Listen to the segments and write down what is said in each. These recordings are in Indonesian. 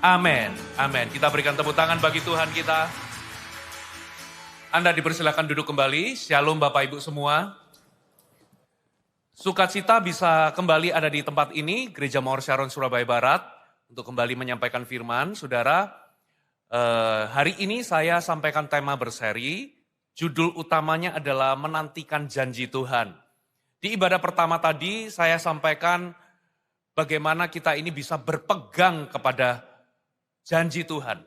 Amin, amin. Kita berikan tepuk tangan bagi Tuhan kita. Anda dipersilakan duduk kembali. Shalom Bapak Ibu semua. Sukacita bisa kembali ada di tempat ini, Gereja Mawar Sharon Surabaya Barat, untuk kembali menyampaikan firman. Saudara, hari ini saya sampaikan tema berseri, judul utamanya adalah menantikan janji Tuhan. Di ibadah pertama tadi saya sampaikan bagaimana kita ini bisa berpegang kepada janji Tuhan.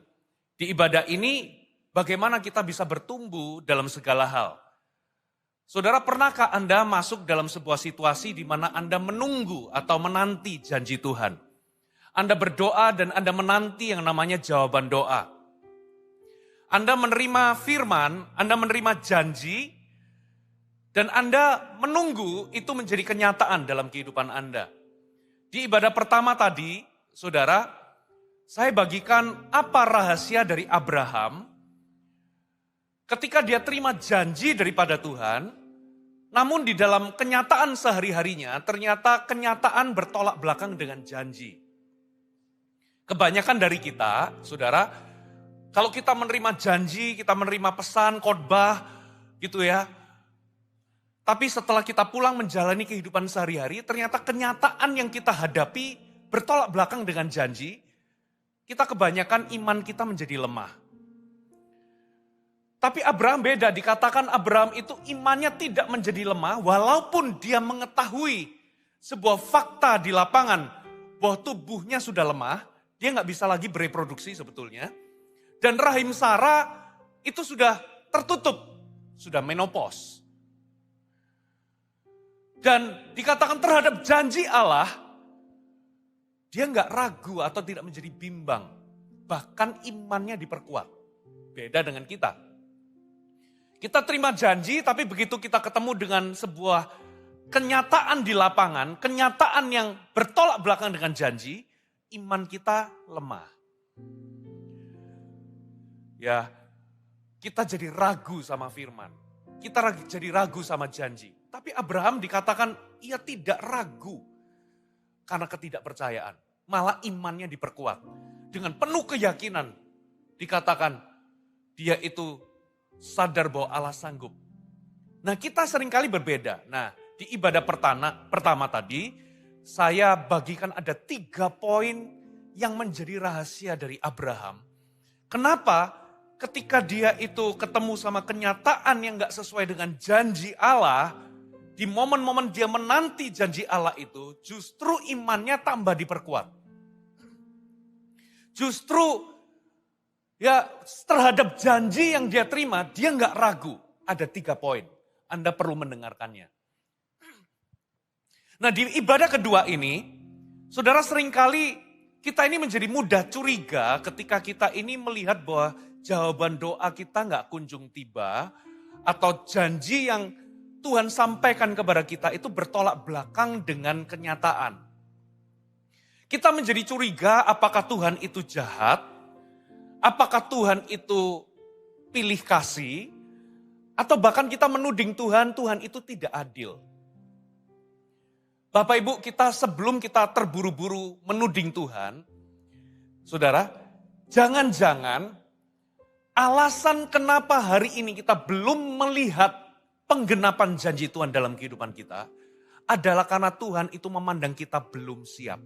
Di ibadah ini bagaimana kita bisa bertumbuh dalam segala hal. Saudara, pernahkah Anda masuk dalam sebuah situasi di mana Anda menunggu atau menanti janji Tuhan? Anda berdoa dan Anda menanti yang namanya jawaban doa. Anda menerima firman, Anda menerima janji, dan Anda menunggu itu menjadi kenyataan dalam kehidupan Anda. Di ibadah pertama tadi, saudara, saya bagikan apa rahasia dari Abraham ketika dia terima janji daripada Tuhan, namun di dalam kenyataan sehari-harinya ternyata kenyataan bertolak belakang dengan janji. Kebanyakan dari kita, saudara, kalau kita menerima janji, kita menerima pesan, khotbah, gitu ya. Tapi setelah kita pulang menjalani kehidupan sehari-hari, ternyata kenyataan yang kita hadapi bertolak belakang dengan janji. Kita kebanyakan iman kita menjadi lemah. Tapi Abraham beda, dikatakan Abraham itu imannya tidak menjadi lemah walaupun dia mengetahui sebuah fakta di lapangan bahwa tubuhnya sudah lemah, dia nggak bisa lagi bereproduksi sebetulnya. Dan rahim Sarah itu sudah tertutup, sudah menopause. Dan dikatakan terhadap janji Allah, dia nggak ragu atau tidak menjadi bimbang. Bahkan imannya diperkuat. Beda dengan kita. Kita terima janji, tapi begitu kita ketemu dengan sebuah kenyataan di lapangan, kenyataan yang bertolak belakang dengan janji, iman kita lemah. Ya, kita jadi ragu sama firman. Kita jadi ragu sama janji. Tapi Abraham dikatakan ia tidak ragu. Karena ketidakpercayaan, malah imannya diperkuat. Dengan penuh keyakinan, dikatakan dia itu sadar bahwa Allah sanggup. Nah, kita seringkali berbeda. Nah, di ibadah pertama tadi, saya bagikan ada 3 poin yang menjadi rahasia dari Abraham. Kenapa ketika dia itu ketemu sama kenyataan yang gak sesuai dengan janji Allah, di momen-momen dia menanti janji Allah itu, justru imannya tambah diperkuat. Justru ya terhadap janji yang dia terima, dia nggak ragu. Ada 3 poin, Anda perlu mendengarkannya. Nah, di ibadah kedua ini, saudara, seringkali kita ini menjadi mudah curiga ketika kita ini melihat bahwa jawaban doa kita nggak kunjung tiba, atau janji yang Tuhan sampaikan kepada kita itu bertolak belakang dengan kenyataan. Kita menjadi curiga apakah Tuhan itu jahat, apakah Tuhan itu pilih kasih, atau bahkan kita menuding Tuhan itu tidak adil. Bapak Ibu, kita sebelum kita terburu-buru menuding Tuhan, saudara, jangan-jangan alasan kenapa hari ini kita belum melihat penggenapan janji Tuhan dalam kehidupan kita adalah karena Tuhan itu memandang kita belum siap.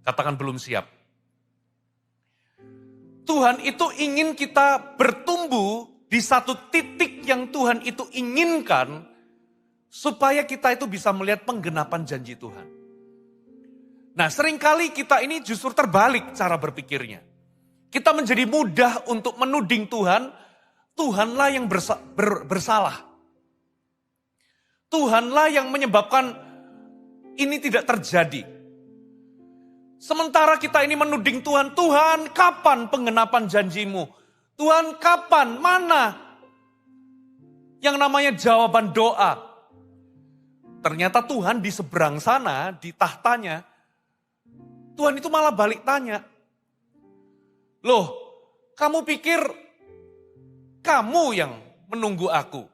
Katakan belum siap. Tuhan itu ingin kita bertumbuh di satu titik yang Tuhan itu inginkan supaya kita itu bisa melihat penggenapan janji Tuhan. Nah, seringkali kita ini justru terbalik cara berpikirnya. Kita menjadi mudah untuk menuding Tuhan, Tuhanlah yang bersalah. Tuhanlah yang menyebabkan ini tidak terjadi. Sementara kita ini menuding Tuhan, Tuhan kapan penggenapan janjimu? Tuhan kapan, mana yang namanya jawaban doa? Ternyata Tuhan di seberang sana, di tahtanya, Tuhan itu malah balik tanya. Loh, kamu pikir kamu yang menunggu aku?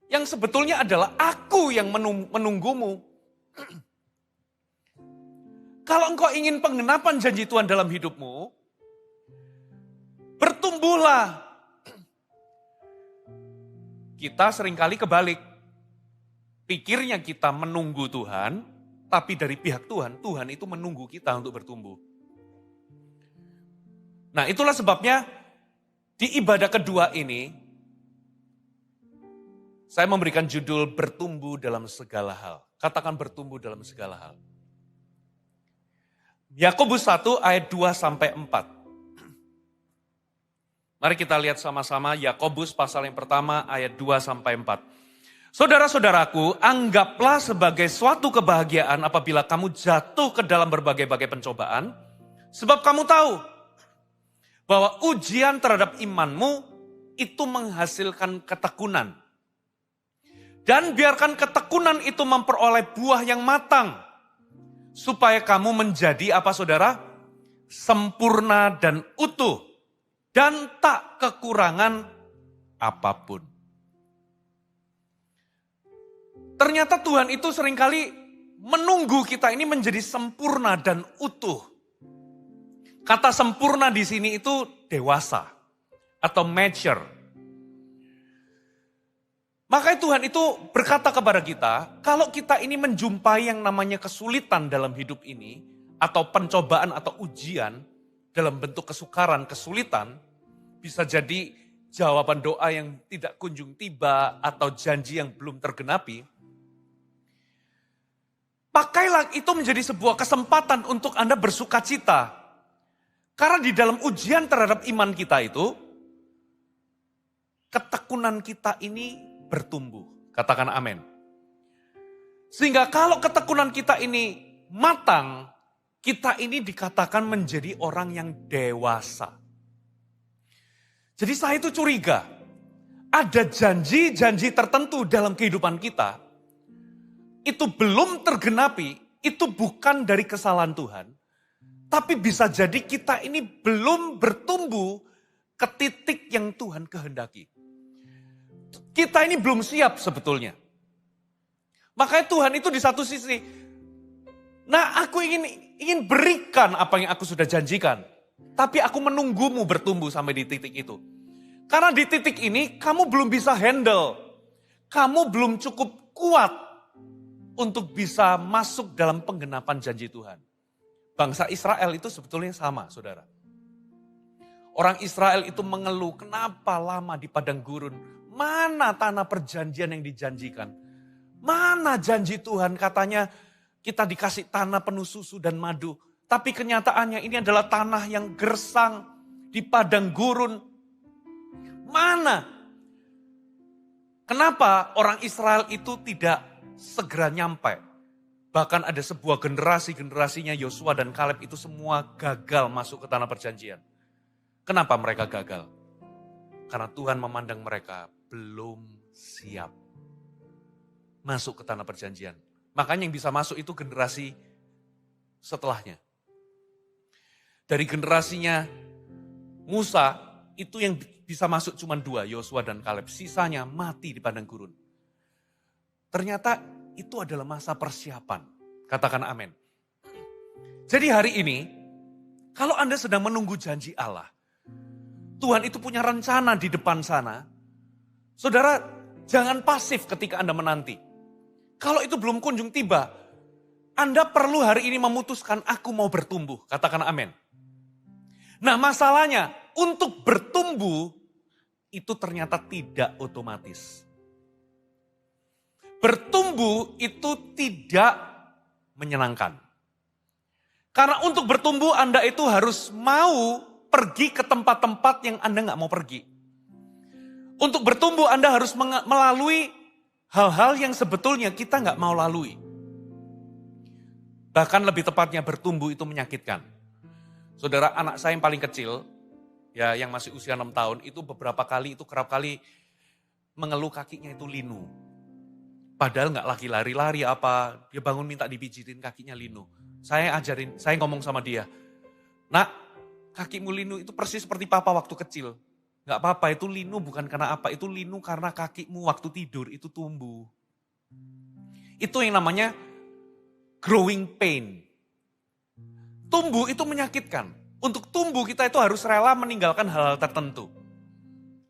Yang sebetulnya adalah aku yang menunggumu. Kalau engkau ingin penggenapan janji Tuhan dalam hidupmu, bertumbuhlah. Kita seringkali kebalik. Pikirnya kita menunggu Tuhan, tapi dari pihak Tuhan, Tuhan itu menunggu kita untuk bertumbuh. Nah, itulah sebabnya di ibadah kedua ini, saya memberikan judul bertumbuh dalam segala hal. Katakan bertumbuh dalam segala hal. Yakobus 1 ayat 2 sampai 4. Mari kita lihat sama-sama Yakobus pasal yang pertama ayat 2 sampai 4. Saudara-saudaraku, anggaplah sebagai suatu kebahagiaan apabila kamu jatuh ke dalam berbagai-bagai pencobaan, sebab kamu tahu bahwa ujian terhadap imanmu itu menghasilkan ketekunan. Dan biarkan ketekunan itu memperoleh buah yang matang, supaya kamu menjadi apa saudara? Sempurna dan utuh, dan tak kekurangan apapun. Ternyata Tuhan itu seringkali menunggu kita ini menjadi sempurna dan utuh. Kata sempurna di sini itu dewasa atau mature. Makanya Tuhan itu berkata kepada kita, kalau kita ini menjumpai yang namanya kesulitan dalam hidup ini, atau pencobaan atau ujian dalam bentuk kesukaran, kesulitan, bisa jadi jawaban doa yang tidak kunjung tiba atau janji yang belum tergenapi, pakailah itu menjadi sebuah kesempatan untuk Anda bersuka cita. Karena di dalam ujian terhadap iman kita itu, ketekunan kita ini bertumbuh. Katakan amin. Sehingga kalau ketekunan kita ini matang, kita ini dikatakan menjadi orang yang dewasa. Jadi saya itu curiga, ada janji-janji tertentu dalam kehidupan kita, itu belum tergenapi, itu bukan dari kesalahan Tuhan, tapi bisa jadi kita ini belum bertumbuh ke titik yang Tuhan kehendaki. Kita ini belum siap sebetulnya. Makanya Tuhan itu di satu sisi, nah aku ingin berikan apa yang aku sudah janjikan. Tapi aku menunggumu bertumbuh sampai di titik itu. Karena di titik ini kamu belum bisa handle. Kamu belum cukup kuat untuk bisa masuk dalam penggenapan janji Tuhan. Bangsa Israel itu sebetulnya sama, saudara. Orang Israel itu mengeluh, kenapa lama di padang gurun? Mana tanah perjanjian yang dijanjikan? Mana janji Tuhan katanya kita dikasih tanah penuh susu dan madu. Tapi kenyataannya ini adalah tanah yang gersang di padang gurun. Mana? Kenapa orang Israel itu tidak segera nyampe? Bahkan ada sebuah generasinya Yosua dan Kaleb itu semua gagal masuk ke tanah perjanjian. Kenapa mereka gagal? Karena Tuhan memandang mereka belum siap masuk ke tanah perjanjian. Makanya yang bisa masuk itu generasi setelahnya. Dari generasinya Musa itu yang bisa masuk cuma 2, Yosua dan Kaleb. Sisanya mati di padang gurun. Ternyata itu adalah masa persiapan. Katakan amin. Jadi hari ini, kalau Anda sedang menunggu janji Allah, Tuhan itu punya rencana di depan sana. Saudara, jangan pasif ketika Anda menanti. Kalau itu belum kunjung tiba, Anda perlu hari ini memutuskan, aku mau bertumbuh. Katakan amin. Nah masalahnya, untuk bertumbuh, itu ternyata tidak otomatis. Bertumbuh itu tidak menyenangkan. Karena untuk bertumbuh Anda itu harus mau pergi ke tempat-tempat yang Anda nggak mau pergi. Untuk bertumbuh Anda harus melalui hal-hal yang sebetulnya kita nggak mau lalui. Bahkan lebih tepatnya bertumbuh itu menyakitkan. Saudara, anak saya yang paling kecil, ya yang masih usia 6 tahun, itu beberapa kali, itu kerap kali mengeluh kakinya itu linu. Padahal nggak lagi lari-lari apa, dia bangun minta dipijitin kakinya linu. Saya ngomong sama dia, nak, kakimu linu itu persis seperti papa waktu kecil. Gak apa-apa, itu linu bukan karena apa, itu linu karena kakimu waktu tidur itu tumbuh. Itu yang namanya growing pain. Tumbuh itu menyakitkan. Untuk tumbuh kita itu harus rela meninggalkan hal-hal tertentu.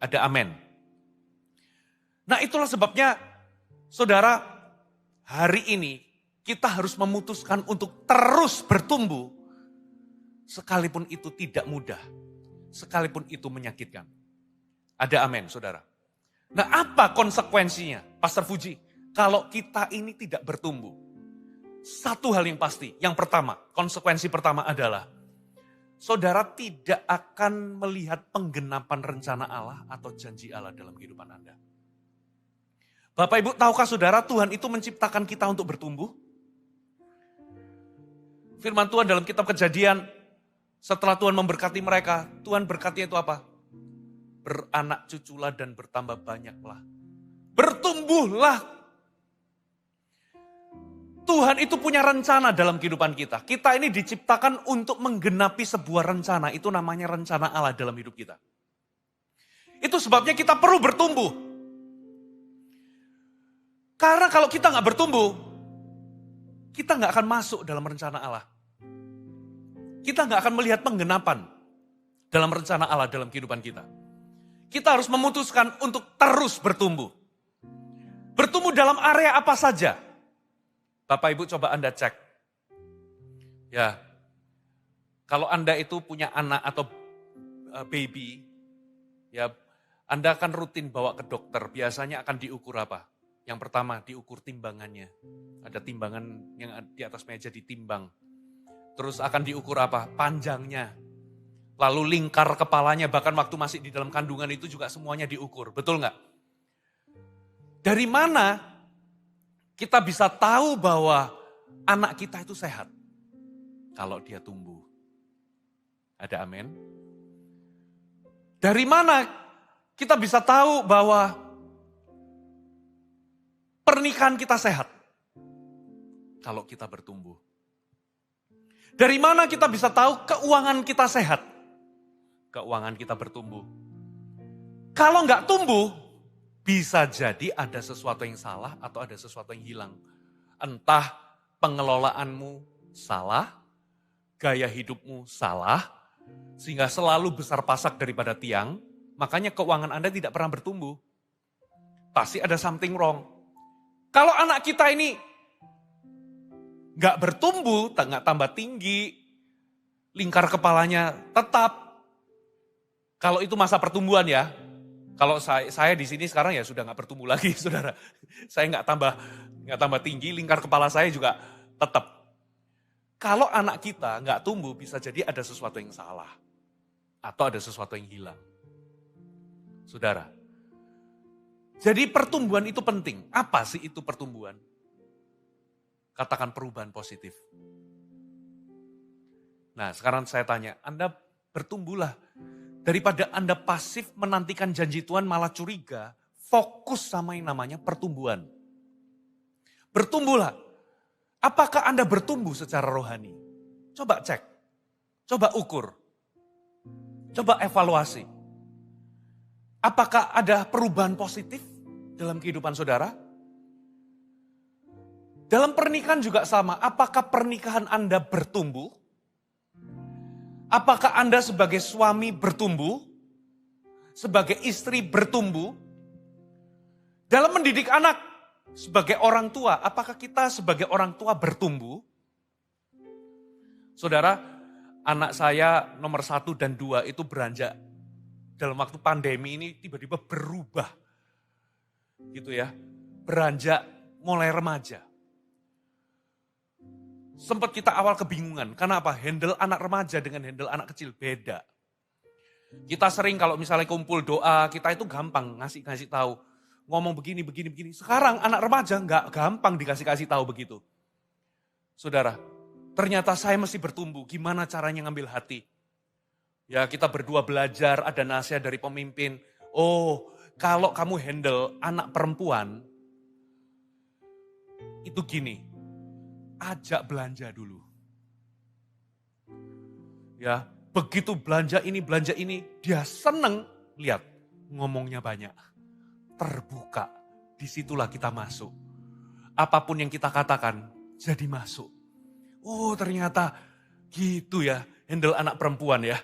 Ada amin. Nah itulah sebabnya saudara, hari ini kita harus memutuskan untuk terus bertumbuh. Sekalipun itu tidak mudah. Sekalipun itu menyakitkan. Ada amin saudara. Nah apa konsekuensinya Pastor Fuji? Kalau kita ini tidak bertumbuh. Satu hal yang pasti, yang pertama, konsekuensi pertama adalah saudara tidak akan melihat penggenapan rencana Allah atau janji Allah dalam kehidupan Anda. Bapak Ibu, tahukah saudara Tuhan itu menciptakan kita untuk bertumbuh? Firman Tuhan dalam kitab Kejadian, setelah Tuhan memberkati mereka, Tuhan berkati itu apa? Beranak cuculah dan bertambah banyaklah. Bertumbuhlah. Tuhan itu punya rencana dalam kehidupan kita. Kita ini diciptakan untuk menggenapi sebuah rencana. Itu namanya rencana Allah dalam hidup kita. Itu sebabnya kita perlu bertumbuh. Karena kalau kita nggak bertumbuh, kita nggak akan masuk dalam rencana Allah. Kita nggak akan melihat penggenapan dalam rencana Allah dalam kehidupan kita. Kita harus memutuskan untuk terus bertumbuh. Bertumbuh dalam area apa saja. Bapak Ibu coba Anda cek. Ya, kalau Anda itu punya anak atau baby, ya Anda akan rutin bawa ke dokter. Biasanya akan diukur apa? Yang pertama diukur timbangannya. Ada timbangan yang di atas meja ditimbang. Terus akan diukur apa? Panjangnya. Lalu lingkar kepalanya, bahkan waktu masih di dalam kandungan itu juga semuanya diukur. Betul nggak? Dari mana kita bisa tahu bahwa anak kita itu sehat? Kalau dia tumbuh. Ada amin? Dari mana kita bisa tahu bahwa pernikahan kita sehat? Kalau kita bertumbuh. Dari mana kita bisa tahu keuangan kita sehat? Keuangan kita bertumbuh. Kalau nggak tumbuh, bisa jadi ada sesuatu yang salah atau ada sesuatu yang hilang. Entah pengelolaanmu salah, gaya hidupmu salah, sehingga selalu besar pasak daripada tiang, makanya keuangan Anda tidak pernah bertumbuh. Pasti ada something wrong. Kalau anak kita ini nggak bertumbuh, nggak tambah tinggi, lingkar kepalanya tetap. Kalau itu masa pertumbuhan ya. Kalau saya di sini sekarang ya sudah nggak bertumbuh lagi, saudara. Saya nggak tambah tinggi, lingkar kepala saya juga tetap. Kalau anak kita nggak tumbuh, bisa jadi ada sesuatu yang salah atau ada sesuatu yang hilang, saudara. Jadi pertumbuhan itu penting. Apa sih itu pertumbuhan? Katakan perubahan positif. Nah, sekarang saya tanya, Anda bertumbuhlah. Daripada Anda pasif menantikan janji Tuhan malah curiga, fokus sama yang namanya pertumbuhan. Bertumbuhlah. Apakah Anda bertumbuh secara rohani? Coba cek, coba ukur, coba evaluasi. Apakah ada perubahan positif dalam kehidupan saudara? Dalam pernikahan juga sama, apakah pernikahan Anda bertumbuh? Apakah Anda sebagai suami bertumbuh? Sebagai istri bertumbuh? Dalam mendidik anak, sebagai orang tua, apakah kita sebagai orang tua bertumbuh? Saudara, anak saya nomor 1 dan 2 itu beranjak dalam waktu pandemi ini tiba-tiba berubah. Gitu ya, beranjak mulai remaja. Sempat kita awal kebingungan, karena apa? Handle anak remaja dengan handle anak kecil beda. Kita sering kalau misalnya kumpul doa, kita itu gampang ngasih tahu. Ngomong begini. Sekarang anak remaja nggak gampang dikasih tahu begitu. Saudara, ternyata saya mesti bertumbuh. Gimana caranya ngambil hati? Ya kita berdua belajar, ada nasihat dari pemimpin. Oh, kalau kamu handle anak perempuan, itu gini. Ajak belanja dulu. Ya, begitu belanja ini, dia seneng lihat ngomongnya banyak. Terbuka, disitulah kita masuk. Apapun yang kita katakan, jadi masuk. Oh ternyata Gitu ya, handle anak perempuan ya.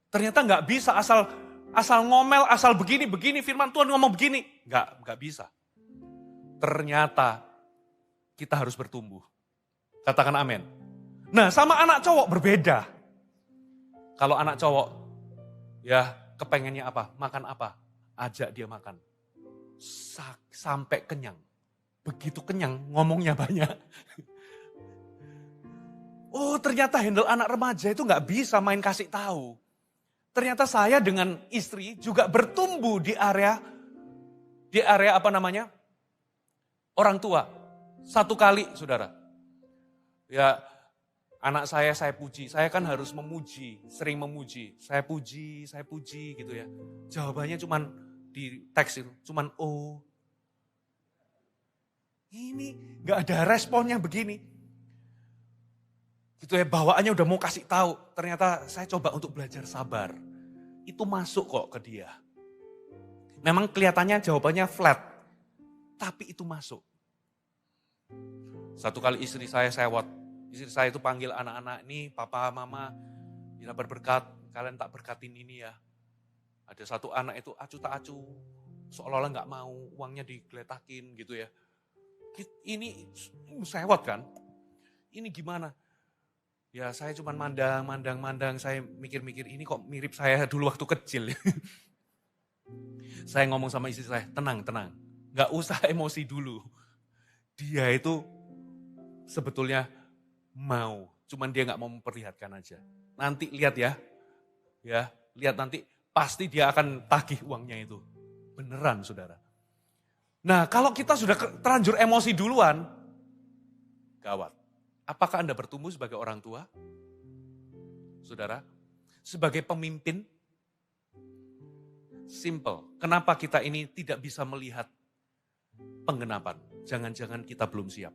Ternyata nggak bisa asal ngomel, asal begini firman Tuhan ngomong begini. Nggak bisa. Ternyata kita harus bertumbuh. Katakan amin. Nah sama anak cowok berbeda. Kalau anak cowok ya kepengennya apa, makan apa, ajak dia makan. Sampai kenyang. Begitu kenyang ngomongnya banyak. Oh ternyata handle anak remaja itu nggak bisa main kasih tahu. Ternyata saya dengan istri juga bertumbuh di area apa namanya? Orang tua. Satu kali saudara. Ya anak saya puji. Saya kan harus memuji, sering memuji. Saya puji gitu ya. Jawabannya cuman di teks itu, cuman oh. Ini gak ada responnya begini. Gitu ya, bawaannya udah mau kasih tahu. Ternyata saya coba untuk belajar sabar. Itu masuk kok ke dia. Memang kelihatannya jawabannya flat. Tapi itu masuk. Satu kali istri saya sewot. Istri saya itu panggil anak-anak, ini papa, mama, bila berberkat, kalian tak berkatin ini ya. Ada satu anak itu acu tak acu. Seolah-olah gak mau, uangnya digeletakin gitu ya. Ini sewot kan? Ini gimana? Ya saya cuma mandang, saya mikir-mikir ini kok mirip saya dulu waktu kecil. Saya ngomong sama istri saya, tenang. Gak usah emosi dulu. Dia itu sebetulnya mau, cuman dia gak mau memperlihatkan aja. Nanti lihat ya, lihat nanti pasti dia akan tagih uangnya itu. Beneran saudara. Nah kalau kita sudah terlanjur emosi duluan, gawat. Apakah Anda bertumbuh sebagai orang tua? Saudara, sebagai pemimpin? Simple. Kenapa kita ini tidak bisa melihat penggenapan? Jangan-jangan kita belum siap.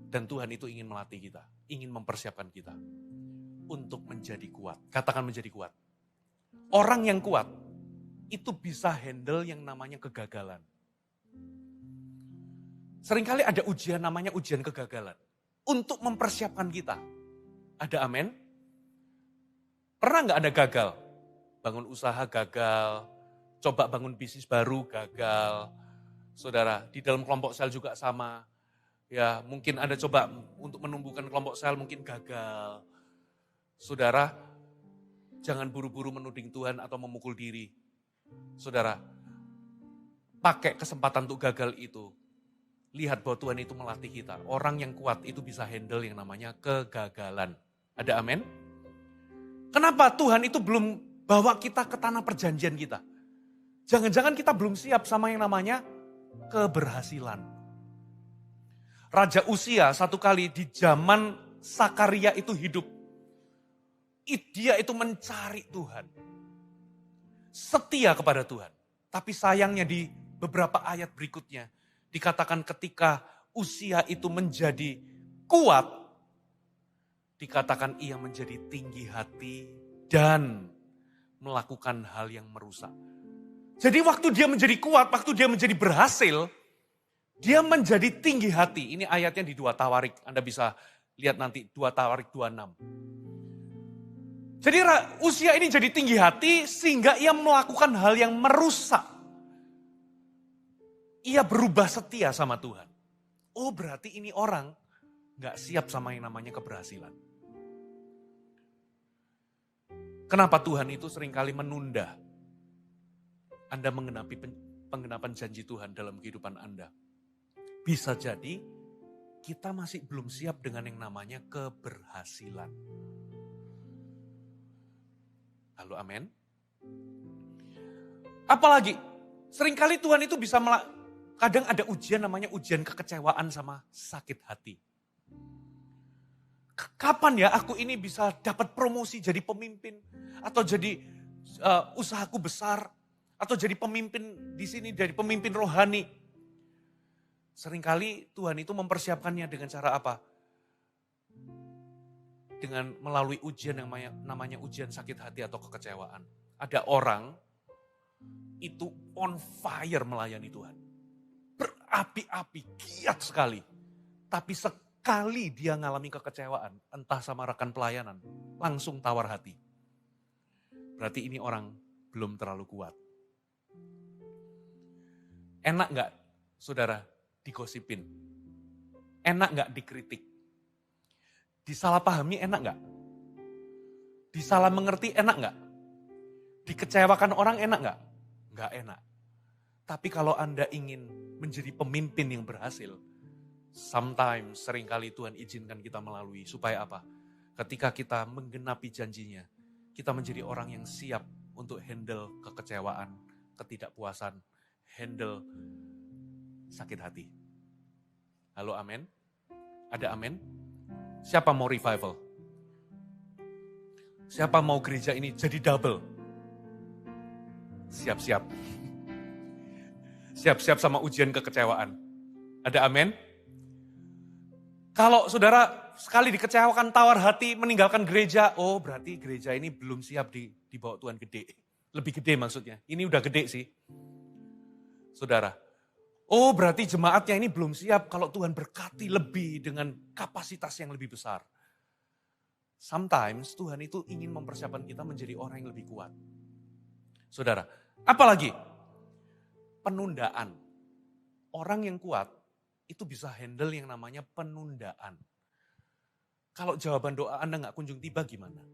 Dan Tuhan itu ingin melatih kita, ingin mempersiapkan kita untuk menjadi kuat. Katakan menjadi kuat. Orang yang kuat itu bisa handle yang namanya kegagalan. Seringkali ada ujian namanya ujian kegagalan. Untuk mempersiapkan kita. Ada amin? Pernah nggak Anda gagal? Bangun usaha gagal, coba bangun bisnis baru gagal. Saudara, di dalam kelompok sel juga sama. Ya, mungkin Anda coba untuk menumbuhkan kelompok sel mungkin gagal. Saudara, jangan buru-buru menuding Tuhan atau memukul diri. Saudara, pakai kesempatan untuk gagal itu. Lihat bahwa Tuhan itu melatih kita. Orang yang kuat itu bisa handle yang namanya kegagalan. Ada amin? Kenapa Tuhan itu belum bawa kita ke tanah perjanjian kita? Jangan-jangan kita belum siap sama yang namanya keberhasilan. Raja Usia satu kali di zaman Sakaria itu hidup. Dia itu mencari Tuhan. Setia kepada Tuhan. Tapi sayangnya di beberapa ayat berikutnya dikatakan ketika Usia itu menjadi kuat, dikatakan ia menjadi tinggi hati dan melakukan hal yang merusak. Jadi waktu dia menjadi kuat, waktu dia menjadi berhasil, dia menjadi tinggi hati. Ini ayatnya di 2 Tawarik, Anda bisa lihat nanti 2 Tawarik 26. Jadi Usia ini jadi tinggi hati sehingga ia melakukan hal yang merusak. Ia berubah setia sama Tuhan. Oh berarti ini orang gak siap sama yang namanya keberhasilan. Kenapa Tuhan itu seringkali menunda Anda menggenapi penggenapan janji Tuhan dalam kehidupan Anda? Bisa jadi kita masih belum siap dengan yang namanya keberhasilan. Halo, amin. Apalagi, seringkali Tuhan itu bisa kadang ada ujian namanya ujian kekecewaan sama sakit hati. Kapan ya aku ini bisa dapat promosi jadi pemimpin? Atau jadi usahaku besar? Atau jadi pemimpin di sini, jadi pemimpin rohani? Seringkali Tuhan itu mempersiapkannya dengan cara apa? Dengan melalui ujian yang namanya ujian sakit hati atau kekecewaan. Ada orang itu on fire melayani Tuhan. Berapi-api, giat sekali. Tapi sekali dia ngalami kekecewaan, entah sama rekan pelayanan, langsung tawar hati. Berarti ini orang belum terlalu kuat. Enak gak, saudara, digosipin? Enak gak dikritik? Disalahpahami enak gak? Disalah mengerti enak gak? Dikecewakan orang enak gak? Gak enak. Tapi kalau Anda ingin menjadi pemimpin yang berhasil, sometimes seringkali Tuhan izinkan kita melalui. Supaya apa? Ketika kita menggenapi janjinya, kita menjadi orang yang siap untuk handle kekecewaan, ketidakpuasan, handle sakit hati. Halo, amin? Ada amin? Siapa mau revival? Siapa mau gereja ini jadi double? Siap-siap. Siap-siap sama ujian kekecewaan. Ada amin? Kalau saudara sekali dikecewakan, tawar hati, meninggalkan gereja, oh berarti gereja ini belum siap dibawa Tuhan gede. Lebih gede maksudnya. Ini udah gede sih. Saudara. Oh berarti jemaatnya ini belum siap kalau Tuhan berkati lebih dengan kapasitas yang lebih besar. Sometimes Tuhan itu ingin mempersiapkan kita menjadi orang yang lebih kuat. Saudara, apalagi penundaan. Orang yang kuat itu bisa handle yang namanya penundaan. Kalau jawaban doa Anda nggak kunjung tiba gimana?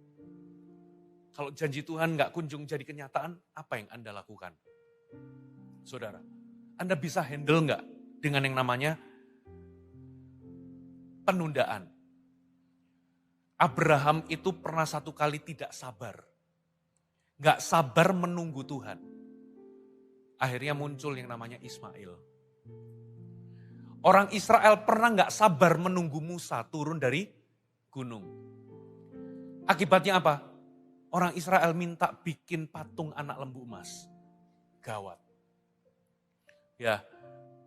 Kalau janji Tuhan nggak kunjung jadi kenyataan, apa yang Anda lakukan? Saudara, Anda bisa handle nggak dengan yang namanya penundaan? Abraham itu pernah satu kali tidak sabar. Nggak sabar menunggu Tuhan. Akhirnya muncul yang namanya Ismail. Orang Israel pernah nggak sabar menunggu Musa turun dari gunung. Akibatnya apa? Orang Israel minta bikin patung anak lembu emas. Gawat. Ya,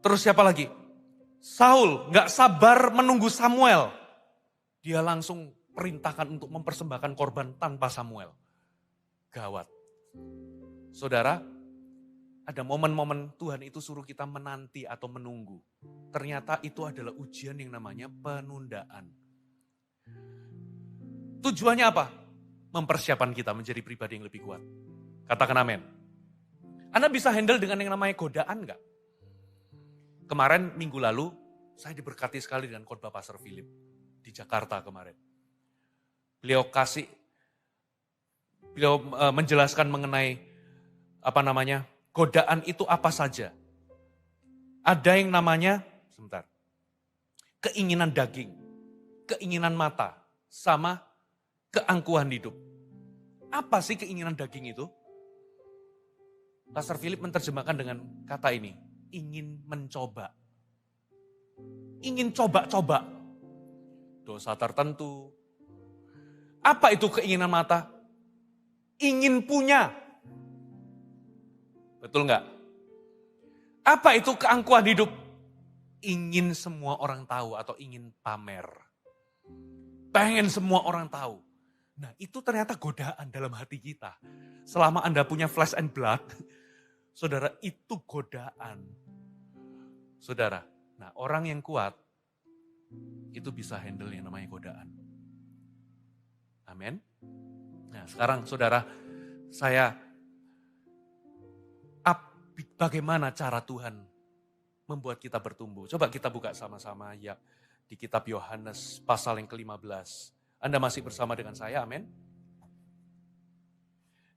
terus siapa lagi? Saul nggak sabar menunggu Samuel. Dia langsung perintahkan untuk mempersembahkan korban tanpa Samuel. Gawat. Saudara, ada momen-momen Tuhan itu suruh kita menanti atau menunggu. Ternyata itu adalah ujian yang namanya penundaan. Tujuannya apa? Mempersiapkan kita menjadi pribadi yang lebih kuat. Katakan amin. Anda bisa handle dengan yang namanya godaan enggak? Kemarin minggu lalu saya diberkati sekali dengan khotbah Pastor Philip di Jakarta kemarin. Beliau menjelaskan mengenai godaan itu apa saja. Ada yang namanya, keinginan daging, keinginan mata, sama keangkuhan hidup. Apa sih keinginan daging itu? Pastor Philip menerjemahkan dengan kata ini, ingin mencoba. Ingin coba-coba. Dosa tertentu. Apa itu keinginan mata? Ingin punya. Betul nggak? Apa itu keangkuhan hidup? Ingin semua orang tahu atau ingin pamer. Pengen semua orang tahu. Nah itu ternyata godaan dalam hati kita. Selama Anda punya flesh and blood, saudara itu godaan. Saudara, nah orang yang kuat itu bisa handle yang namanya godaan. Amin. Nah sekarang saudara, bagaimana cara Tuhan membuat kita bertumbuh? Coba kita buka sama-sama ya di kitab Yohanes pasal yang ke-15. Anda masih bersama dengan saya, amin?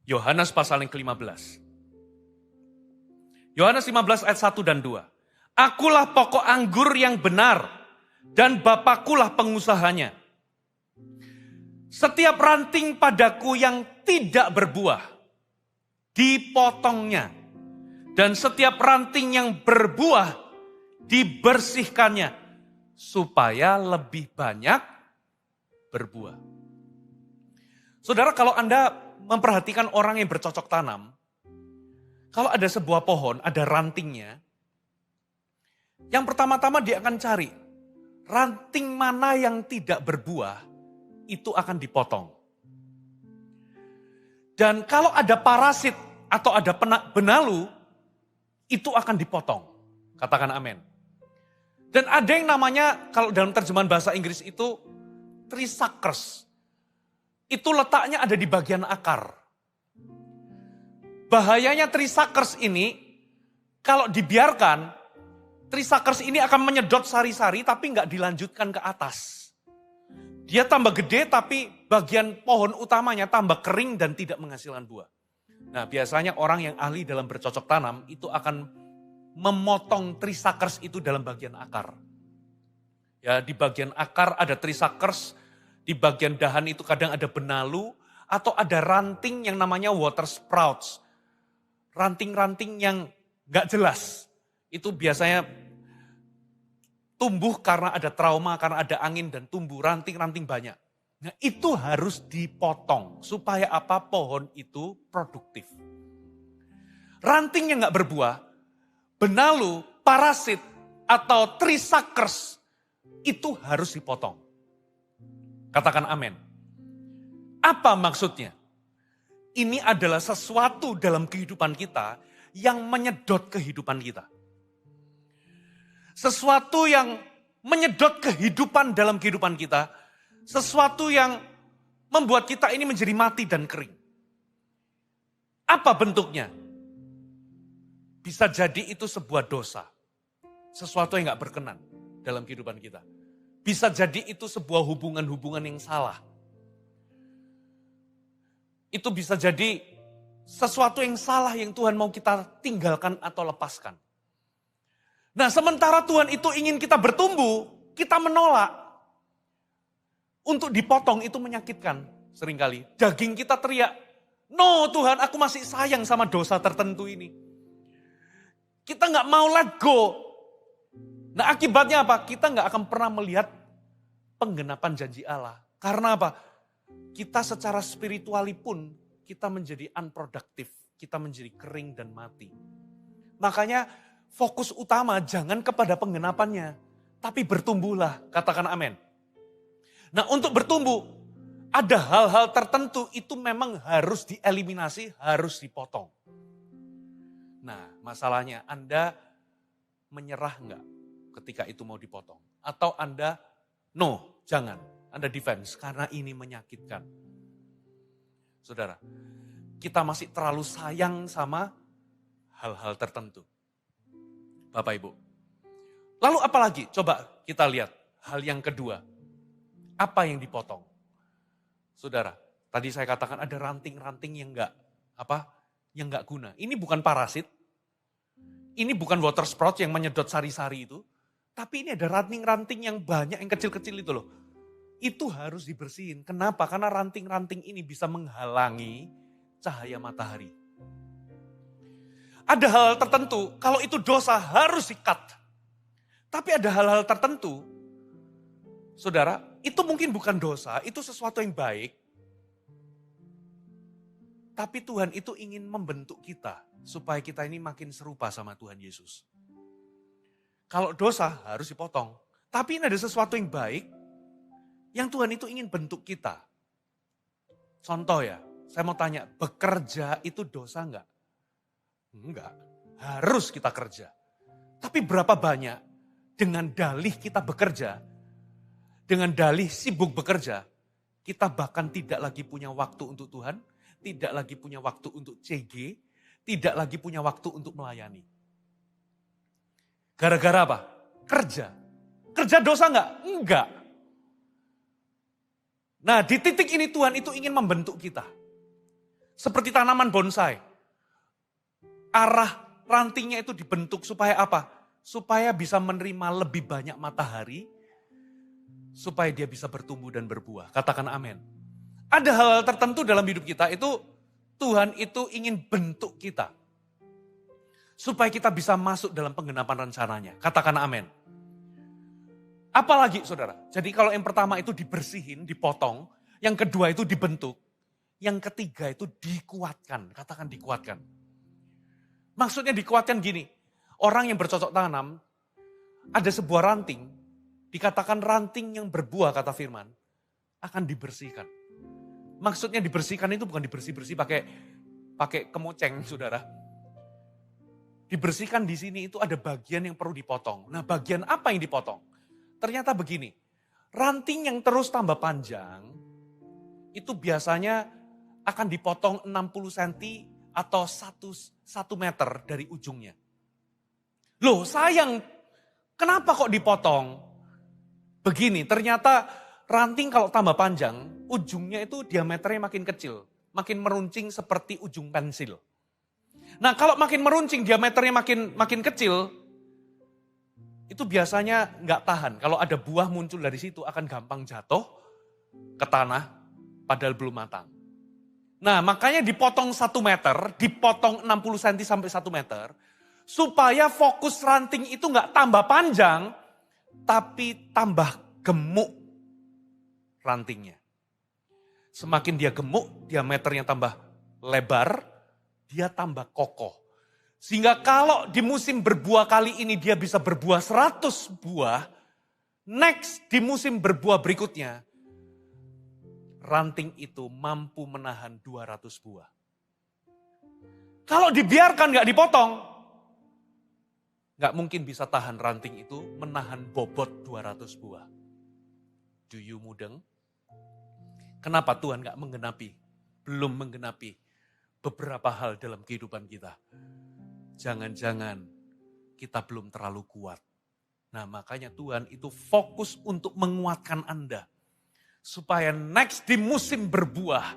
Yohanes pasal yang ke-15. Yohanes 15 ayat 1 dan 2. Akulah pokok anggur yang benar dan Bapakulah pengusahanya. Setiap ranting padaku yang tidak berbuah, dipotongnya. Dan setiap ranting yang berbuah, dibersihkannya. Supaya lebih banyak berbuah. Saudara, kalau Anda memperhatikan orang yang bercocok tanam, kalau ada sebuah pohon, ada rantingnya, yang pertama-tama dia akan cari, ranting mana yang tidak berbuah, itu akan dipotong. Dan kalau ada parasit atau ada benalu, itu akan dipotong. Katakan amin. Dan ada yang namanya, kalau dalam terjemahan bahasa Inggris itu, tree suckers. Itu letaknya ada di bagian akar. Bahayanya tree suckers ini, kalau dibiarkan, tree suckers ini akan menyedot sari-sari tapi nggak dilanjutkan ke atas. Dia tambah gede tapi bagian pohon utamanya tambah kering dan tidak menghasilkan buah. Nah, biasanya orang yang ahli dalam bercocok tanam itu akan memotong tree suckers itu dalam bagian akar. Ya, di bagian akar ada tree suckers, di bagian dahan itu kadang ada benalu, atau ada ranting yang namanya water sprouts. Ranting-ranting yang gak jelas. Itu biasanya tumbuh karena ada trauma, karena ada angin dan tumbuh ranting-ranting banyak. Nah, itu harus dipotong supaya apa? Pohon itu produktif. Ranting yang gak berbuah, benalu, parasit, atau tree suckers, itu harus dipotong. Katakan amin. Apa maksudnya? Ini adalah sesuatu dalam kehidupan kita yang menyedot kehidupan kita. Sesuatu yang menyedot kehidupan dalam kehidupan kita. Sesuatu yang membuat kita ini menjadi mati dan kering. Apa bentuknya? Bisa jadi itu sebuah dosa. Sesuatu yang gak berkenan dalam kehidupan kita. Bisa jadi itu sebuah hubungan-hubungan yang salah. Itu bisa jadi sesuatu yang salah yang Tuhan mau kita tinggalkan atau lepaskan. Nah, sementara Tuhan itu ingin kita bertumbuh, kita menolak. Untuk dipotong itu menyakitkan seringkali. Daging kita teriak, no Tuhan, aku masih sayang sama dosa tertentu ini. Kita gak mau let go. Nah, akibatnya apa? Kita gak akan pernah melihat penggenapan janji Allah. Karena apa? Kita secara spirituali pun kita menjadi unproductive. Kita menjadi kering dan mati. Makanya fokus utama jangan kepada penggenapannya. Tapi bertumbuhlah, katakan amin. Nah, untuk bertumbuh, ada hal-hal tertentu itu memang harus dieliminasi, harus dipotong. Nah, masalahnya Anda menyerah enggak ketika itu mau dipotong? Atau Anda, no, jangan. Anda defense karena ini menyakitkan. Saudara, kita masih terlalu sayang sama hal-hal tertentu. Bapak Ibu. Lalu apa lagi? Coba kita lihat hal yang kedua. Apa yang dipotong? Saudara, tadi saya katakan ada ranting-ranting yang enggak guna. Ini bukan parasit. Ini bukan water sprout yang menyedot sari-sari itu. Tapi ini ada ranting-ranting yang banyak, yang kecil-kecil itu loh. Itu harus dibersihin. Kenapa? Karena ranting-ranting ini bisa menghalangi cahaya matahari. Ada hal tertentu, kalau itu dosa harus di-cut. Tapi ada hal-hal tertentu, saudara, itu mungkin bukan dosa, itu sesuatu yang baik. Tapi Tuhan itu ingin membentuk kita, supaya kita ini makin serupa sama Tuhan Yesus. Kalau dosa harus dipotong. Tapi ini ada sesuatu yang baik, yang Tuhan itu ingin bentuk kita. Contoh ya, saya mau tanya, bekerja itu dosa enggak? Enggak, harus kita kerja. Tapi berapa banyak dengan dalih kita bekerja, dengan dalih sibuk bekerja, kita bahkan tidak lagi punya waktu untuk Tuhan, tidak lagi punya waktu untuk CG, tidak lagi punya waktu untuk melayani. Gara-gara apa? Kerja. Kerja dosa enggak? Enggak. Nah, di titik ini Tuhan itu ingin membentuk kita. Seperti tanaman bonsai. Arah rantingnya itu dibentuk supaya apa? Supaya bisa menerima lebih banyak matahari, supaya dia bisa bertumbuh dan berbuah. Katakan amin. Ada hal-hal tertentu dalam hidup kita itu Tuhan itu ingin bentuk kita. Supaya kita bisa masuk dalam penggenapan rencananya. Katakan amin. Apalagi saudara, jadi kalau yang pertama itu dibersihin, dipotong. Yang kedua itu dibentuk. Yang ketiga itu dikuatkan. Katakan dikuatkan. Maksudnya dikuatkan gini. Orang yang bercocok tanam, ada sebuah ranting. Dikatakan ranting yang berbuah kata firman. Akan dibersihkan. Maksudnya dibersihkan itu bukan dibersih-bersih pakai kemoceng saudara. dibersihkan di sini itu ada bagian yang perlu dipotong. Nah, bagian apa yang dipotong? Ternyata begini, ranting yang terus tambah panjang, itu biasanya akan dipotong 60 cm atau 1 meter dari ujungnya. Loh sayang, kenapa kok dipotong? Begini, ternyata ranting kalau tambah panjang, ujungnya itu diameternya makin kecil. Makin meruncing seperti ujung pensil. Nah kalau makin meruncing, diameternya makin kecil, itu biasanya nggak tahan. Kalau ada buah muncul dari situ akan gampang jatuh ke tanah, padahal belum matang. Nah makanya dipotong 1 meter, dipotong 60 cm sampai 1 meter, supaya fokus ranting itu nggak tambah panjang, tapi tambah gemuk rantingnya. Semakin dia gemuk, diameternya tambah lebar, dia tambah kokoh. Sehingga kalau di musim berbuah kali ini dia bisa berbuah 100 buah, next di musim berbuah berikutnya, ranting itu mampu menahan 200 buah. Kalau dibiarkan gak dipotong, gak mungkin bisa tahan ranting itu menahan bobot 200 buah. Do you mudeng? Kenapa Tuhan gak belum menggenapi beberapa hal dalam kehidupan kita? Jangan-jangan kita belum terlalu kuat. Nah makanya Tuhan itu fokus untuk menguatkan Anda. Supaya next di musim berbuah,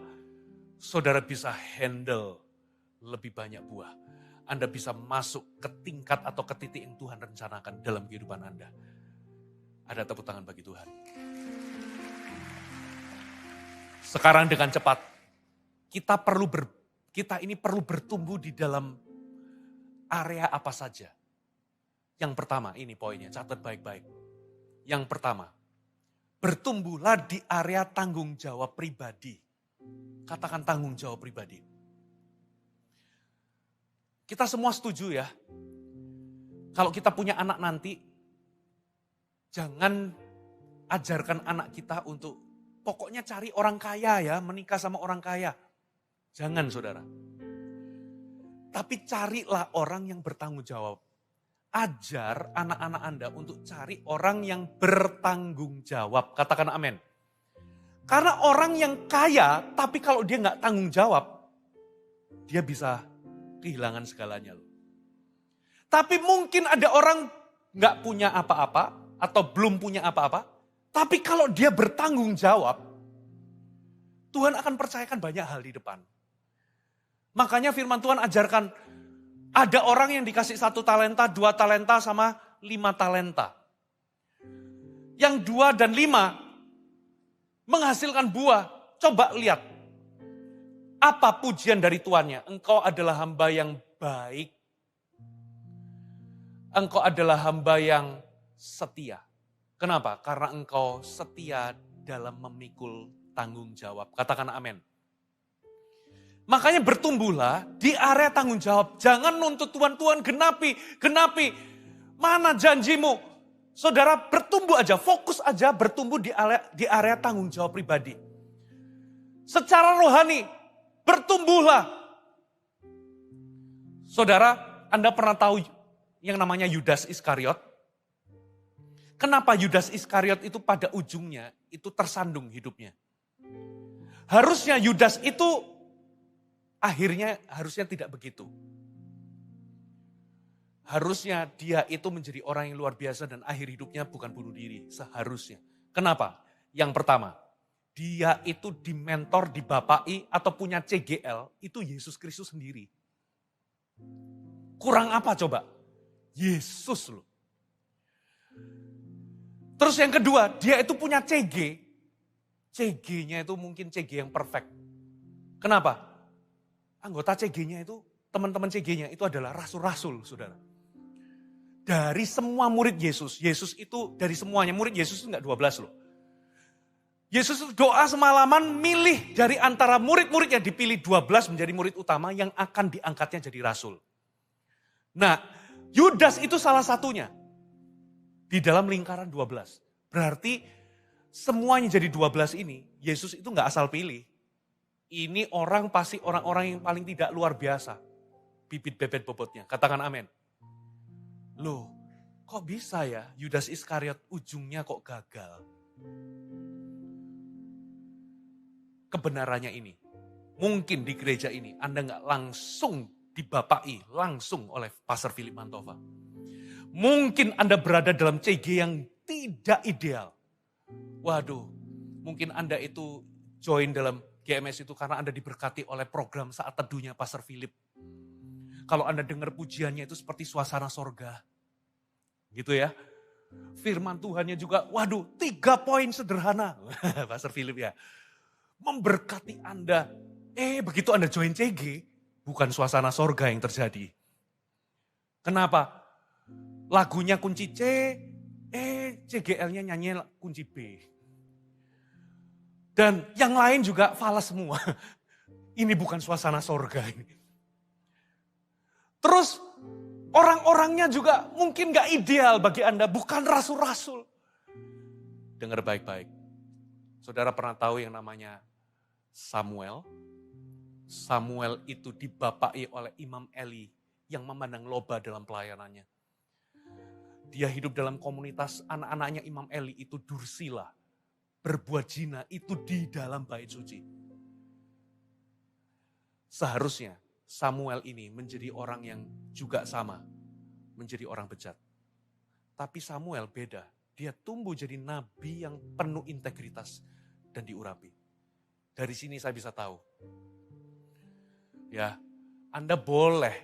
saudara bisa handle lebih banyak buah. Anda bisa masuk ke tingkat atau ke titik yang Tuhan rencanakan dalam kehidupan Anda. Ada tepuk tangan bagi Tuhan. Sekarang dengan cepat, kita ini perlu bertumbuh di dalam area apa saja. Yang pertama, ini poinnya, catat baik-baik. Yang pertama, bertumbuhlah di area tanggung jawab pribadi. Katakan tanggung jawab pribadi. Kita semua setuju ya, kalau kita punya anak nanti, jangan ajarkan anak kita untuk pokoknya cari orang kaya ya, menikah sama orang kaya. Jangan saudara. Tapi carilah orang yang bertanggung jawab. Ajar anak-anak Anda untuk cari orang yang bertanggung jawab. Katakan amin. Karena orang yang kaya, tapi kalau dia nggak tanggung jawab, dia bisa kehilangan segalanya loh. Tapi mungkin ada orang nggak punya apa-apa, atau belum punya apa-apa, tapi kalau dia bertanggung jawab, Tuhan akan percayakan banyak hal di depan. Makanya firman Tuhan ajarkan, ada orang yang dikasih 1 talenta, 2 talenta, sama 5 talenta. Yang 2 dan 5 menghasilkan buah. Coba lihat, apa pujian dari tuannya? Engkau adalah hamba yang baik. Engkau adalah hamba yang setia. Kenapa? Karena engkau setia dalam memikul tanggung jawab. Katakan amin. Makanya bertumbuhlah di area tanggung jawab. Jangan nuntut Tuhan, genapi. Mana janjimu? Saudara bertumbuh aja, fokus aja bertumbuh di area tanggung jawab pribadi. Secara rohani, bertumbuhlah. Saudara, Anda pernah tahu yang namanya Yudas Iskariot? Kenapa Yudas Iskariot itu pada ujungnya itu tersandung hidupnya? Harusnya Yudas itu harusnya tidak begitu. Harusnya dia itu menjadi orang yang luar biasa dan akhir hidupnya bukan bunuh diri. Seharusnya. Kenapa? Yang pertama, dia itu dimentor, dibapai atau punya CGL, itu Yesus Kristus sendiri. Kurang apa coba? Yesus loh. Terus yang kedua, dia itu punya CG. CG-nya itu mungkin CG yang perfect. Kenapa? Anggota CG-nya itu, teman-teman CG-nya itu adalah rasul-rasul, saudara. Dari semua murid Yesus itu dari semuanya, murid Yesus itu enggak 12 loh. Yesus doa semalaman milih dari antara murid-murid yang dipilih 12 menjadi murid utama yang akan diangkatnya jadi rasul. Nah, Yudas itu salah satunya. Di dalam lingkaran 12. Berarti semuanya jadi 12 ini, Yesus itu enggak asal pilih. Ini orang pasti orang-orang yang paling tidak luar biasa. Bibit bebet bobotnya. Katakan amin. Loh, kok bisa ya Yudas Iskariot ujungnya kok gagal? Kebenarannya ini, mungkin di gereja ini Anda nggak langsung dibapaki langsung oleh Pastor Philip Mantova. Mungkin Anda berada dalam CG yang tidak ideal. Waduh, mungkin Anda itu join dalam GMS itu karena Anda diberkati oleh program Saat Teduhnya Pastor Philip. Kalau Anda dengar pujiannya itu seperti suasana sorga. Gitu ya. Firman Tuhannya juga, waduh 3 poin sederhana. Pastor Philip ya. Memberkati Anda. Begitu Anda join CG, bukan suasana sorga yang terjadi. Kenapa? Lagunya kunci C, CGL-nya nyanyi kunci B. Dan yang lain juga falas semua. Ini bukan suasana sorga ini. Terus orang-orangnya juga mungkin gak ideal bagi Anda, bukan rasul-rasul. Dengar baik-baik. Saudara pernah tahu yang namanya Samuel? Samuel itu dibapaki oleh Imam Eli yang memandang loba dalam pelayanannya. Dia hidup dalam komunitas anak-anaknya Imam Eli itu dursila. Berbuat zina itu di dalam bait suci. Seharusnya Samuel ini menjadi orang yang juga sama. Menjadi orang bejat. Tapi Samuel beda. Dia tumbuh jadi nabi yang penuh integritas dan diurapi. Dari sini saya bisa tahu. Ya, Anda boleh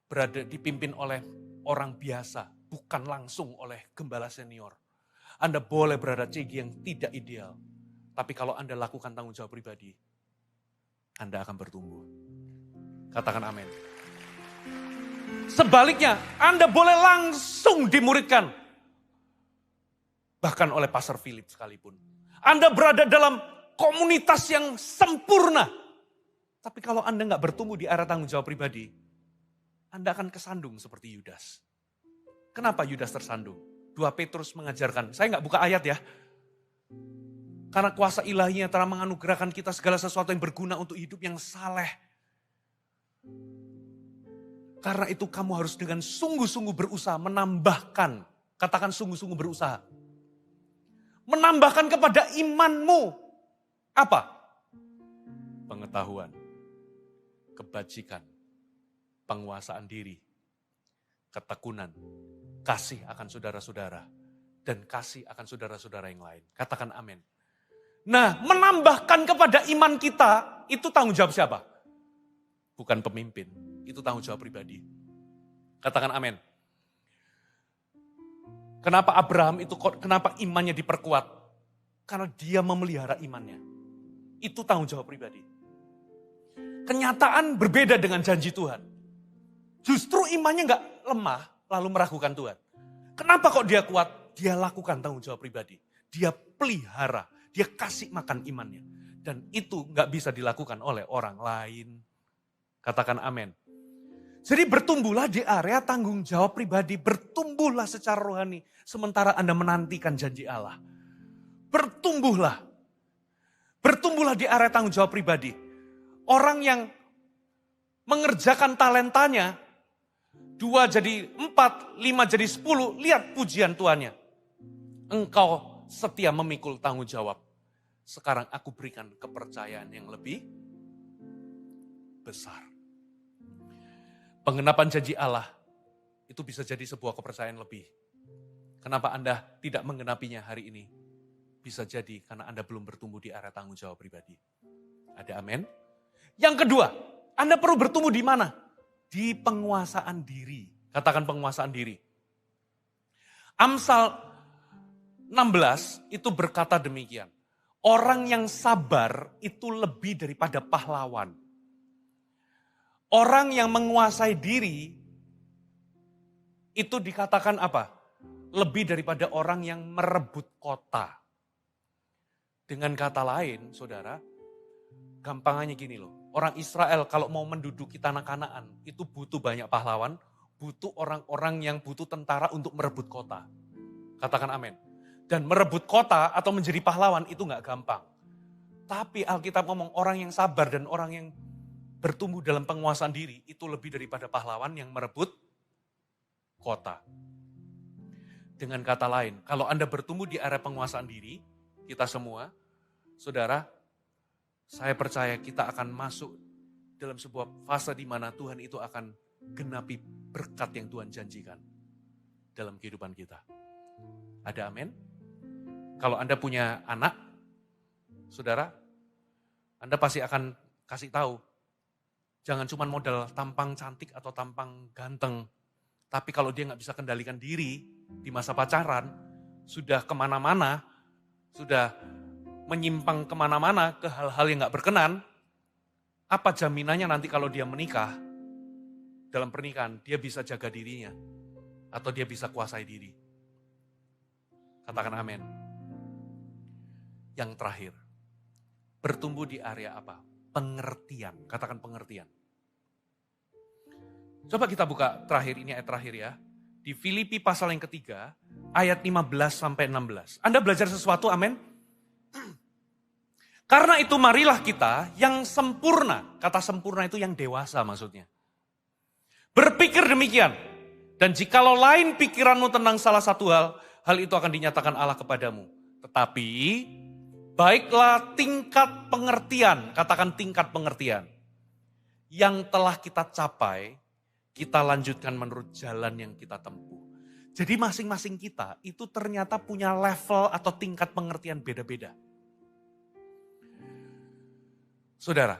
berada dipimpin oleh orang biasa, bukan langsung oleh gembala senior. Anda boleh berada CG yang tidak ideal. Tapi kalau Anda lakukan tanggung jawab pribadi, Anda akan bertumbuh. Katakan amin. Sebaliknya, Anda boleh langsung dimuridkan. Bahkan oleh Pastor Philip sekalipun. Anda berada dalam komunitas yang sempurna. Tapi kalau Anda nggak bertumbuh di area tanggung jawab pribadi, Anda akan kesandung seperti Yudas. Kenapa Yudas tersandung? 2 Petrus mengajarkan, saya nggak buka ayat ya. Karena kuasa ilahinya telah menganugerahkan kita segala sesuatu yang berguna untuk hidup yang saleh. Karena itu kamu harus dengan sungguh-sungguh berusaha menambahkan. Katakan sungguh-sungguh berusaha. Menambahkan kepada imanmu. Apa? Pengetahuan. Kebajikan. Penguasaan diri. Ketekunan. Kasih akan saudara-saudara. Dan kasih akan saudara-saudara yang lain. Katakan amin. Nah, menambahkan kepada iman kita, itu tanggung jawab siapa? Bukan pemimpin, itu tanggung jawab pribadi. Katakan amin. Kenapa Abraham itu, kenapa imannya diperkuat? Karena dia memelihara imannya. Itu tanggung jawab pribadi. Kenyataan berbeda dengan janji Tuhan. Justru imannya gak lemah, lalu meragukan Tuhan. Kenapa kok dia kuat? Dia lakukan tanggung jawab pribadi. Dia pelihara, dia kasih makan imannya. Dan itu gak bisa dilakukan oleh orang lain. Katakan amin. Jadi bertumbuhlah di area tanggung jawab pribadi. Bertumbuhlah secara rohani. Sementara Anda menantikan janji Allah. Bertumbuhlah. Bertumbuhlah di area tanggung jawab pribadi. Orang yang mengerjakan talentanya. 2 jadi 4, 5 jadi 10. Lihat pujian tuannya. Engkau setia memikul tanggung jawab. Sekarang aku berikan kepercayaan yang lebih besar. Penggenapan janji Allah itu bisa jadi sebuah kepercayaan lebih. Kenapa Anda tidak menggenapinya hari ini? Bisa jadi karena Anda belum bertumbuh di area tanggung jawab pribadi. Ada amin? Yang kedua, Anda perlu bertumbuh di mana? Di penguasaan diri. Katakan penguasaan diri. Amsal 16 itu berkata demikian. Orang yang sabar itu lebih daripada pahlawan. Orang yang menguasai diri, itu dikatakan apa? Lebih daripada orang yang merebut kota. Dengan kata lain, saudara, gampangannya gini loh. Orang Israel kalau mau menduduki tanah Kanaan, itu butuh banyak pahlawan, butuh orang-orang yang butuh tentara untuk merebut kota. Katakan amin. Dan merebut kota atau menjadi pahlawan itu gak gampang. Tapi Alkitab ngomong orang yang sabar dan orang yang bertumbuh dalam penguasaan diri itu lebih daripada pahlawan yang merebut kota. Dengan kata lain, kalau Anda bertumbuh di area penguasaan diri, kita semua, saudara, saya percaya kita akan masuk dalam sebuah fase di mana Tuhan itu akan genapi berkat yang Tuhan janjikan dalam kehidupan kita. Ada amin? Kalau Anda punya anak, saudara, Anda pasti akan kasih tahu, jangan cuma modal tampang cantik atau tampang ganteng, tapi kalau dia nggak bisa kendalikan diri di masa pacaran, sudah kemana-mana, sudah menyimpang kemana-mana ke hal-hal yang nggak berkenan, apa jaminannya nanti kalau dia menikah, dalam pernikahan, dia bisa jaga dirinya, atau dia bisa kuasai diri. Katakan amin. Yang terakhir, bertumbuh di area apa? Pengertian, katakan pengertian. Coba kita buka terakhir, ini ayat terakhir ya. Di Filipi pasal yang ketiga, ayat 15 sampai 16. Anda belajar sesuatu, amin? Karena itu marilah kita yang sempurna, kata sempurna itu yang dewasa maksudnya. Berpikir demikian, dan jikalau lain pikiranmu tentang salah satu hal itu akan dinyatakan Allah kepadamu. Tetapi, baiklah tingkat pengertian, katakan tingkat pengertian, yang telah kita capai, kita lanjutkan menurut jalan yang kita tempuh. Jadi masing-masing kita itu ternyata punya level atau tingkat pengertian beda-beda. Saudara,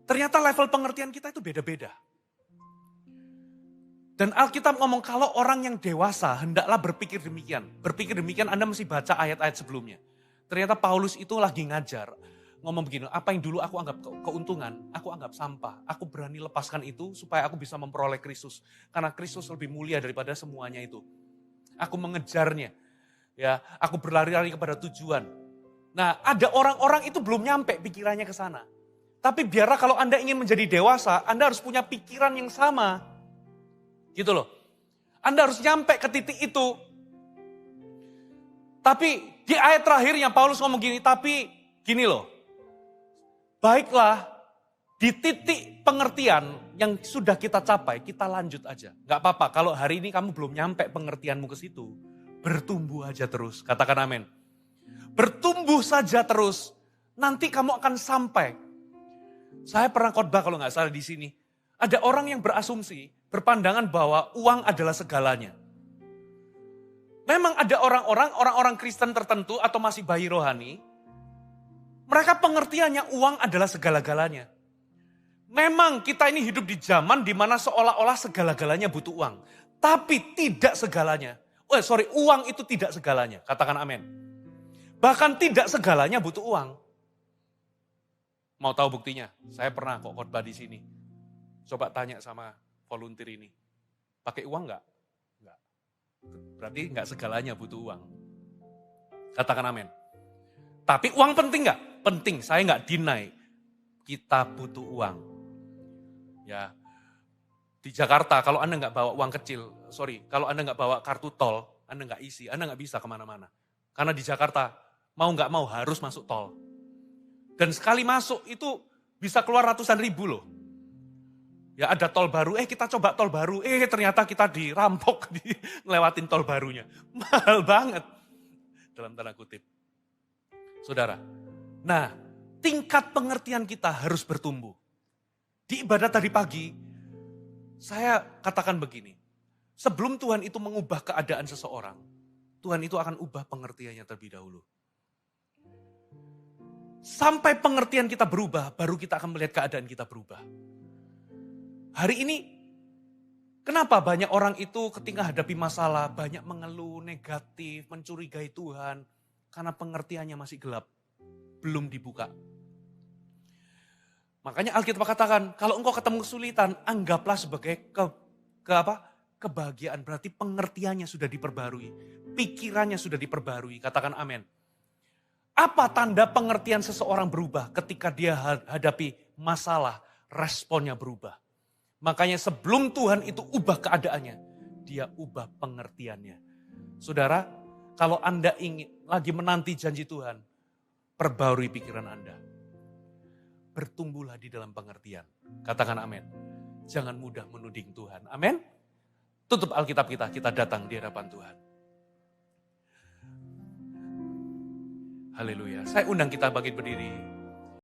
ternyata level pengertian kita itu beda-beda. Dan Alkitab ngomong kalau orang yang dewasa hendaklah berpikir demikian. Berpikir demikian Anda mesti baca ayat-ayat sebelumnya. Ternyata Paulus itu lagi ngajar. Ngomong begini, apa yang dulu aku anggap keuntungan, aku anggap sampah. Aku berani lepaskan itu supaya aku bisa memperoleh Kristus. Karena Kristus lebih mulia daripada semuanya itu. Aku mengejarnya. Ya, aku berlari-lari kepada tujuan. Nah, ada orang-orang itu belum nyampe pikirannya ke sana. Tapi biarlah kalau Anda ingin menjadi dewasa, Anda harus punya pikiran yang sama. Gitu loh. Anda harus nyampe ke titik itu. Tapi di ayat terakhirnya Paulus ngomong gini, tapi gini loh. Baiklah, di titik pengertian yang sudah kita capai, kita lanjut aja. Gak apa-apa, kalau hari ini kamu belum nyampe pengertianmu ke situ, bertumbuh aja terus, katakan amin. Bertumbuh saja terus, nanti kamu akan sampai. Saya pernah khotbah kalau nggak salah di sini. Ada orang yang berasumsi, berpandangan bahwa uang adalah segalanya. Memang ada orang-orang Kristen tertentu atau masih bayi rohani, mereka pengertiannya uang adalah segala-galanya. Memang kita ini hidup di zaman di mana seolah-olah segala-galanya butuh uang. Tapi tidak segalanya. Uang itu tidak segalanya, katakan amin. Bahkan tidak segalanya butuh uang. Mau tahu buktinya? Saya pernah kok khotbah di sini. Coba tanya sama volunteer ini. Pakai uang enggak? Enggak. Berarti enggak segalanya butuh uang. Katakan amin. Tapi uang penting enggak? Penting, saya enggak deny. Kita butuh uang. Ya. Di Jakarta kalau Anda enggak bawa uang kecil, kalau Anda enggak bawa kartu tol, Anda enggak isi, Anda enggak bisa kemana-mana. Karena di Jakarta, mau nggak mau harus masuk tol. Dan sekali masuk itu bisa keluar ratusan ribu loh. Ya ada tol baru, kita coba tol baru, ternyata kita dirampok, ngelewatin tol barunya. Mahal banget. Dalam tanda kutip. Saudara, nah tingkat pengertian kita harus bertumbuh. Di ibadat tadi pagi, saya katakan begini. Sebelum Tuhan itu mengubah keadaan seseorang, Tuhan itu akan ubah pengertiannya terlebih dahulu. Sampai pengertian kita berubah, baru kita akan melihat keadaan kita berubah. Hari ini, kenapa banyak orang itu ketika hadapi masalah, banyak mengeluh, negatif, mencurigai Tuhan, karena pengertiannya masih gelap, belum dibuka. Makanya Alkitab katakan, kalau engkau ketemu kesulitan, anggaplah sebagai kebahagiaan. Berarti pengertiannya sudah diperbarui, pikirannya sudah diperbarui, katakan amin. Apa tanda pengertian seseorang berubah ketika dia hadapi masalah, responnya berubah. Makanya sebelum Tuhan itu ubah keadaannya, dia ubah pengertiannya. Saudara, kalau Anda ingin lagi menanti janji Tuhan, perbarui pikiran Anda. Bertumbuhlah di dalam pengertian. Katakan amin. Jangan mudah menuding Tuhan. Amin. tutup Alkitab kita datang di hadapan Tuhan. Haleluya. Saya undang kita bangkit berdiri.